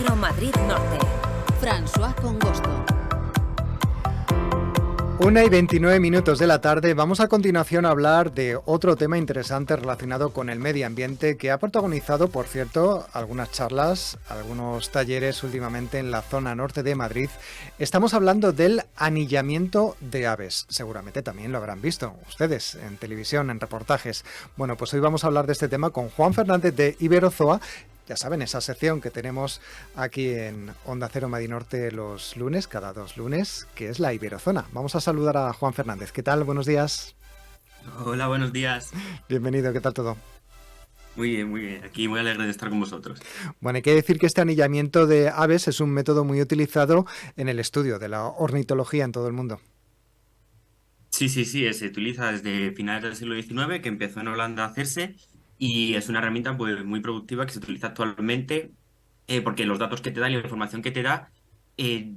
Cero Madrid Norte. François Congosto. 1:29 de la tarde. Vamos a continuación a hablar de otro tema interesante relacionado con el medio ambiente que ha protagonizado, por cierto, algunas charlas, algunos talleres últimamente en la zona norte de Madrid. Estamos hablando del anillamiento de aves. Seguramente también lo habrán visto ustedes en televisión, en reportajes. Bueno, pues hoy vamos a hablar de este tema con Juan Fernández de Iberozoa. Ya saben, esa sección que tenemos aquí en Onda Cero Madrid Norte los lunes, cada 2 lunes, que es la Iberozona. Vamos a saludar a Juan Fernández. ¿Qué tal? Buenos días. Hola, buenos días. Bienvenido, ¿qué tal todo? Muy bien, muy bien. Aquí muy alegre de estar con vosotros. Bueno, hay que decir que este anillamiento de aves es un método muy utilizado en el estudio de la ornitología en todo el mundo. Sí, se utiliza desde finales del siglo XIX, que empezó en Holanda a hacerse, y es una herramienta pues, muy productiva que se utiliza actualmente, porque los datos que te da y la información que te da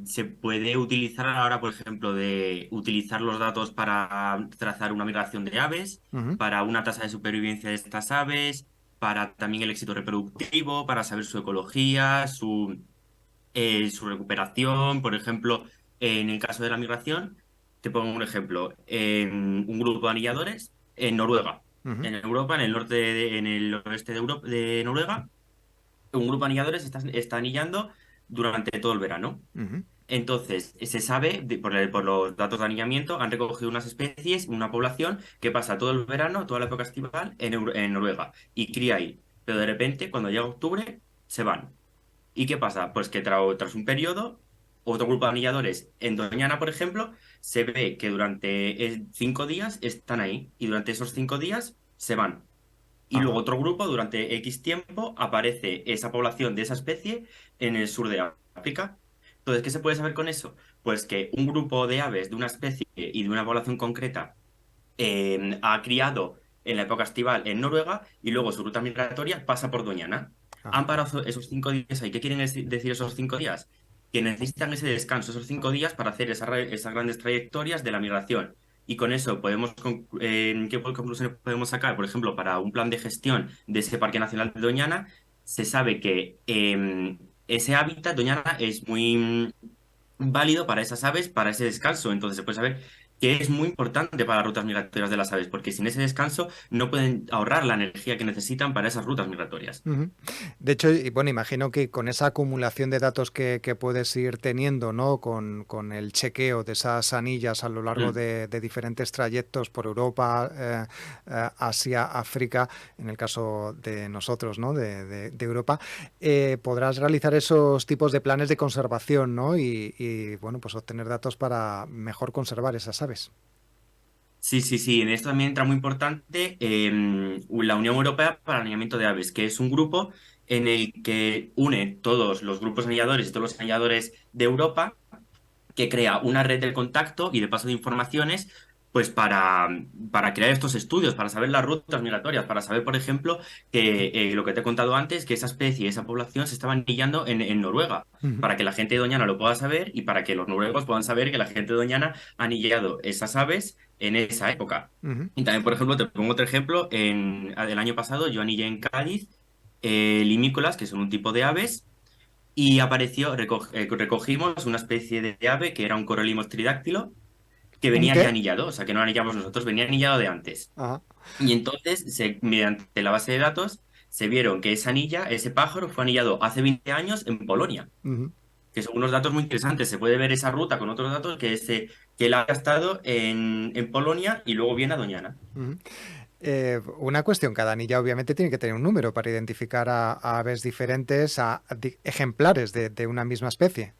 se puede utilizar ahora, por ejemplo, de utilizar los datos para trazar una migración de aves, Uh-huh. para una tasa de supervivencia de estas aves, para también el éxito reproductivo, para saber su ecología, su recuperación. Por ejemplo, en el caso de la migración, te pongo un ejemplo. En un grupo de anilladores en Noruega, Uh-huh. en Europa, en el oeste de Europa, de Noruega, un grupo de anilladores está anillando durante todo el verano. Uh-huh. Entonces, se sabe, por los datos de anillamiento, han recogido unas especies, una población que pasa todo el verano, toda la época estival en Noruega y cría ahí. Pero de repente, cuando llega octubre, se van. ¿Y qué pasa? Pues que tras un periodo, otro grupo de anilladores en Doñana, por ejemplo, se ve que durante 5 días están ahí y durante esos 5 días se van. Y luego Ajá. otro grupo, durante X tiempo, aparece esa población de esa especie en el sur de África. Entonces, ¿qué se puede saber con eso? Pues que un grupo de aves de una especie y de una población concreta ha criado en la época estival en Noruega y luego su ruta migratoria pasa por Doñana. Han Ajá. parado esos 5 días ahí. ¿Qué quieren decir esos 5 días? Que necesitan ese descanso, esos 5 días para hacer esas grandes trayectorias de la migración. Y con eso ¿qué conclusiones podemos sacar? Por ejemplo, para un plan de gestión de ese Parque Nacional de Doñana, se sabe que ese hábitat, Doñana, es muy válido para esas aves, para ese descanso. Entonces se puede saber que es muy importante para las rutas migratorias de las aves, porque sin ese descanso no pueden ahorrar la energía que necesitan para esas rutas migratorias. Ujú. De hecho, y bueno, imagino que con esa acumulación de datos que puedes ir teniendo, ¿no? Con el chequeo de esas anillas a lo largo Mm. de diferentes trayectos por Europa, Asia, África, en el caso de nosotros, ¿no? De Europa, podrás realizar esos tipos de planes de conservación, ¿no? Y, bueno, pues obtener datos para mejor conservar esas aves. Sí. En esto también entra muy importante la Unión Europea para el Anillamiento de Aves, que es un grupo en el que une todos los grupos anilladores y todos los anilladores de Europa, que crea una red de contacto y de paso de informaciones, pues para crear estos estudios, para saber las rutas migratorias, para saber, por ejemplo, que lo que te he contado antes, que esa especie, esa población se estaba anillando en Noruega, Ujú. para que la gente de Doñana lo pueda saber y para que los noruegos puedan saber que la gente de Doñana ha anillado esas aves en esa época. Ujú. Y también, por ejemplo, te pongo otro ejemplo, el año pasado yo anillé en Cádiz limícolas, que son un tipo de aves, y recogimos una especie de ave que era un Coriolimos tridáctilo, que ¿Un venía ya qué? anillado, o sea que no lo anillamos nosotros, venía anillado de antes. Ajá. Y entonces, mediante la base de datos, se vieron que esa anilla, ese pájaro, fue anillado hace 20 años en Polonia, Ujú. que son unos datos muy interesantes. Se puede ver esa ruta con otros datos que él ha estado en Polonia y luego viene a Doñana. Ujú. Una cuestión, cada anilla obviamente tiene que tener un número para identificar a aves diferentes, a ejemplares de una misma especie.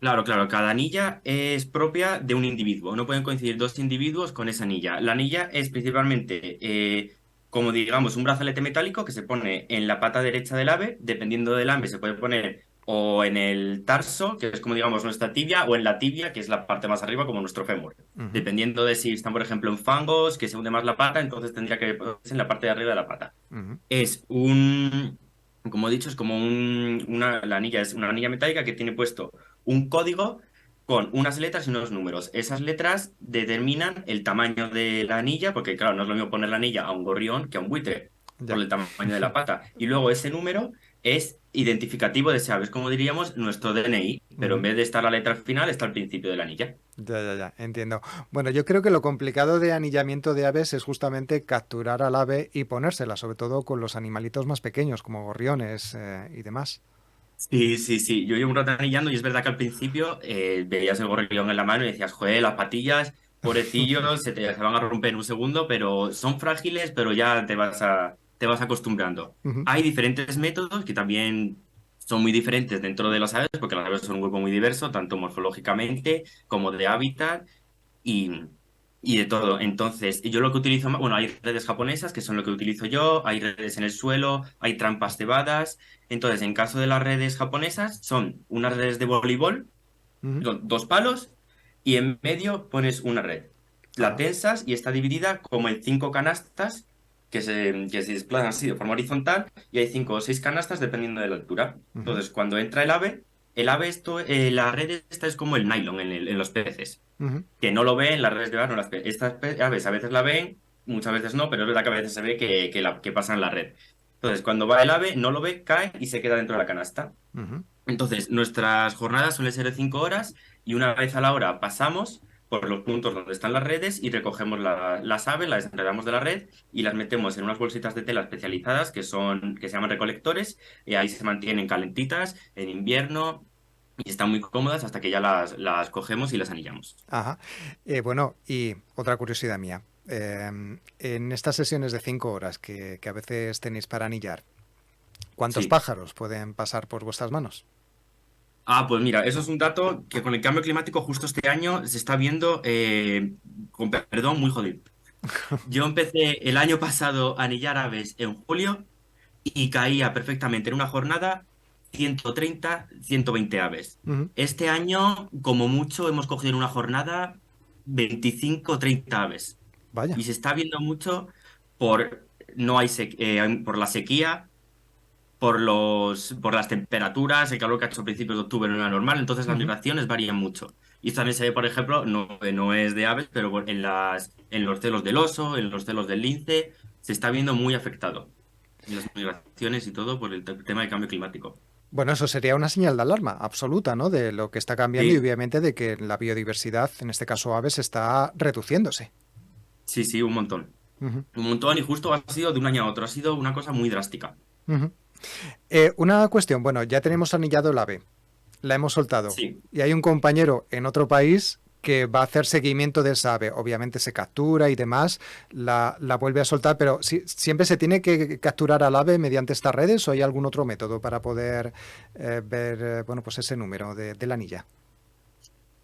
Claro, cada anilla es propia de un individuo. No pueden coincidir dos individuos con esa anilla. La anilla es principalmente, como digamos, un brazalete metálico que se pone en la pata derecha del ave. Dependiendo del ave, se puede poner o en el tarso, que es como digamos nuestra tibia, o en la tibia, que es la parte más arriba, como nuestro fémur. Ujú. Dependiendo de si están, por ejemplo, en fangos, que se hunde más la pata, entonces tendría que ponerse en la parte de arriba de la pata. Ujú. Es como he dicho, es como la anilla es una anilla metálica que tiene puesto un código con unas letras y unos números. Esas letras determinan el tamaño de la anilla, porque claro, no es lo mismo poner la anilla a un gorrión que a un buitre, por Ya. el tamaño de la pata. Y luego ese número es identificativo de ese ave. Es como diríamos nuestro DNI, pero en Ujú. vez de estar la letra al final, está al principio de la anilla. Ya, entiendo. Bueno, yo creo que lo complicado de anillamiento de aves es justamente capturar al ave y ponérsela, sobre todo con los animalitos más pequeños, como gorriones y demás. Sí, sí, sí. Yo llevo un rato anillando y es verdad que al principio veías el gorrión en la mano y decías, joder, las patillas, pobrecillos, se van a romper en un segundo, pero son frágiles, pero ya te vas acostumbrando. Ujú, Hay diferentes métodos que también son muy diferentes dentro de las aves, porque las aves son un grupo muy diverso, tanto morfológicamente como de hábitat y, y de todo. Entonces, yo lo que utilizo, bueno, hay redes japonesas, que son lo que utilizo yo, hay redes en el suelo, hay trampas cebadas. Entonces, en caso de las redes japonesas, son unas redes de voleibol, ujú. dos palos, y en medio pones una red. La Ajá. tensas y está dividida como en 5 canastas que se desplazan así de forma horizontal, y hay 5 o 6 canastas dependiendo de la altura. Ujú, Entonces, cuando entra la red esta es como el nylon en los peces ujú, que no lo ven, las redes de bar no las ven. Estas aves a veces la ven, muchas veces no, pero es verdad que a veces se ve que pasa en la red. Entonces, cuando va el ave, no lo ve, cae y se queda dentro de la canasta. ujú. Entonces, nuestras jornadas suelen ser de 5 horas y una vez a la hora pasamos por los puntos donde están las redes y recogemos las aves, las desenredamos de la red y las metemos en unas bolsitas de tela especializadas que se llaman recolectores, y ahí se mantienen calentitas en invierno y están muy cómodas hasta que ya las cogemos y las anillamos. Ajá. Bueno, y otra curiosidad mía. En estas sesiones de 5 horas que a veces tenéis para anillar, ¿cuántos Sí. pájaros pueden pasar por vuestras manos? Ah, pues mira, eso es un dato que con el cambio climático justo este año se está viendo, con perdón, muy jodido. Yo empecé el año pasado a anillar aves en julio y caía perfectamente en una jornada 130, 120 aves. Ujú. Este año, como mucho, hemos cogido en una jornada 25, 30 aves. Vaya. Y se está viendo mucho por, no hay por la sequía, por las temperaturas, el calor que ha hecho a principios de octubre no era normal, entonces las Ujú. migraciones varían mucho. Y esto también se ve, por ejemplo, no es de aves, pero en los celos del oso, en los celos del lince, se está viendo muy afectado. Y las migraciones y todo por el tema del cambio climático. Bueno, eso sería una señal de alarma absoluta, ¿no? De lo que está cambiando y Sí, obviamente de que la biodiversidad, en este caso aves, está reduciéndose. sí, sí, un montón. Ujú, Un montón, y justo ha sido de un año a otro, ha sido una cosa muy drástica. ujú. Una cuestión, bueno, ya tenemos anillado el ave, la hemos soltado Sí. y hay un compañero en otro país que va a hacer seguimiento de esa ave. Obviamente se captura y demás, la vuelve a soltar, pero ¿siempre se tiene que capturar al ave mediante estas redes o hay algún otro método para poder ver, bueno, pues ese número de la anilla?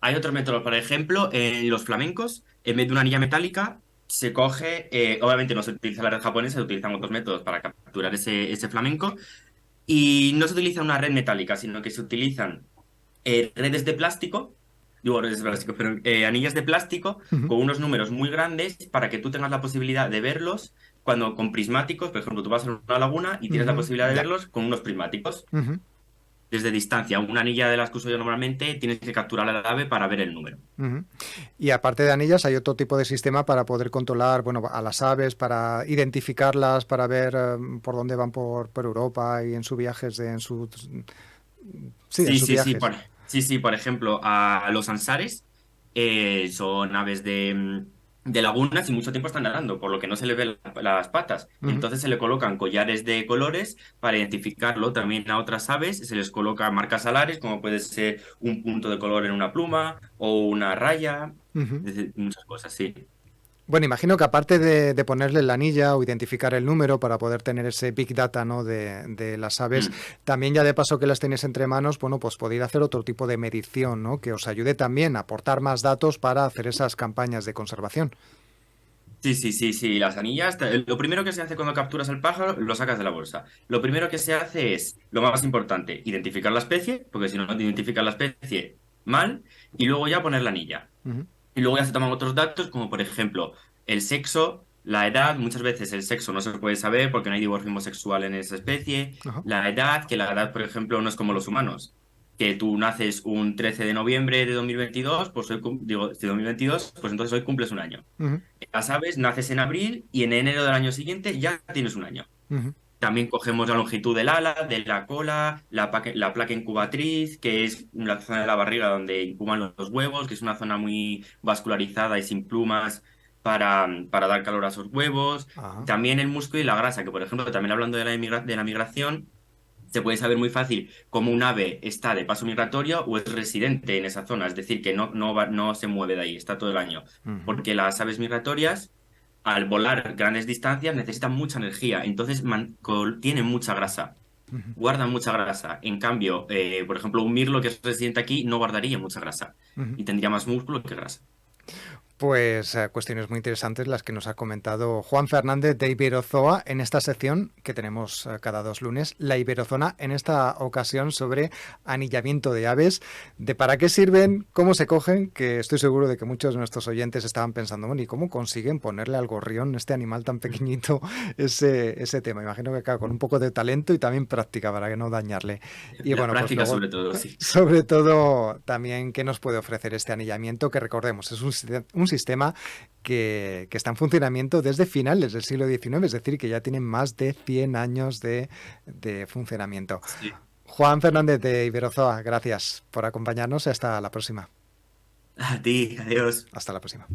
Hay otros métodos, por ejemplo, en los flamencos, en vez de una anilla metálica, se coge, obviamente no se utiliza la red japonesa, se utilizan otros métodos para capturar ese flamenco, y no se utiliza una red metálica, sino que se utilizan redes de plástico, digo redes de plástico, pero anillas de plástico Ujú, con unos números muy grandes para que tú tengas la posibilidad de verlos cuando con prismáticos, por ejemplo, tú vas a una laguna y tienes la ujú, posibilidad de ya. verlos con unos prismáticos. Ujú, Desde distancia, una anilla de las que uso yo normalmente, tienes que capturar al ave para ver el número. ujú. Y aparte de anillas, hay otro tipo de sistema para poder controlar, bueno, a las aves, para identificarlas, para ver por dónde van por Europa y en sus viajes, sí, en Sí, sus sí, sí. viajes. Sí, sí, por ejemplo, a los ansares son aves de lagunas y mucho tiempo están nadando, por lo que no se les ve las patas. Ujú, Entonces se le colocan collares de colores para identificarlo. También a otras aves se les coloca marcas alares, como puede ser un punto de color en una pluma o una raya, ujú. es decir, muchas cosas, sí. Bueno, imagino que aparte de ponerle la anilla o identificar el número para poder tener ese big data, ¿no? de las aves, Mm. también ya de paso que las tenéis entre manos, bueno, pues podéis hacer otro tipo de medición, ¿no? Que os ayude también a aportar más datos para hacer esas campañas de conservación. Sí, sí, sí, sí. Las anillas, lo primero que se hace cuando capturas al pájaro, lo sacas de la bolsa. Lo primero que se hace es, lo más importante, identificar la especie, porque si no, no te identificas la especie, mal, y luego ya poner la anilla. Ujú, Y luego ya se toman otros datos, como por ejemplo el sexo, la edad. Muchas veces el sexo no se puede saber porque no hay dimorfismo sexual en esa especie. ajá, La edad, que la edad, por ejemplo, no es como los humanos. Que tú naces un 13 de noviembre de 2022, pues hoy, digo, de 2022, pues entonces hoy cumples un año. ujú, Las aves, naces en abril y en enero del año siguiente ya tienes un año. ujú. También cogemos la longitud del ala, de la cola, la placa incubatriz, que es la zona de la barriga donde incuban los huevos, que es una zona muy vascularizada y sin plumas para dar calor a esos huevos. Ajá. También el músculo y la grasa, que por ejemplo, también hablando de de la migración, se puede saber muy fácil cómo un ave está de paso migratorio o es residente en esa zona, es decir, que no se mueve de ahí, está todo el año. Ujú. Porque las aves migratorias, al volar grandes distancias, necesitan mucha energía, entonces tienen mucha grasa, Ujú. guardan mucha grasa. En cambio, por ejemplo, un mirlo que es residente aquí no guardaría mucha grasa Ujú. y tendría más músculo que grasa. Pues cuestiones muy interesantes las que nos ha comentado Juan Fernández de Iberozoa en esta sección que tenemos cada 2 lunes, la Iberozona, en esta ocasión sobre anillamiento de aves, de para qué sirven, cómo se cogen, que estoy seguro de que muchos de nuestros oyentes estaban pensando, bueno, ¿y cómo consiguen ponerle al gorrión, este animal tan pequeñito, ese tema? Imagino que claro, con un poco de talento y también práctica para que no dañarle. Y La bueno, pues práctica luego sobre todo, sí. sobre todo, también, ¿qué nos puede ofrecer este anillamiento? Que recordemos, es un sistema que está en funcionamiento desde finales del siglo XIX, es decir, que ya tiene más de 100 años de funcionamiento. Sí. Juan Fernández de Iberozoa, gracias por acompañarnos y hasta la próxima. A ti, adiós. Hasta la próxima.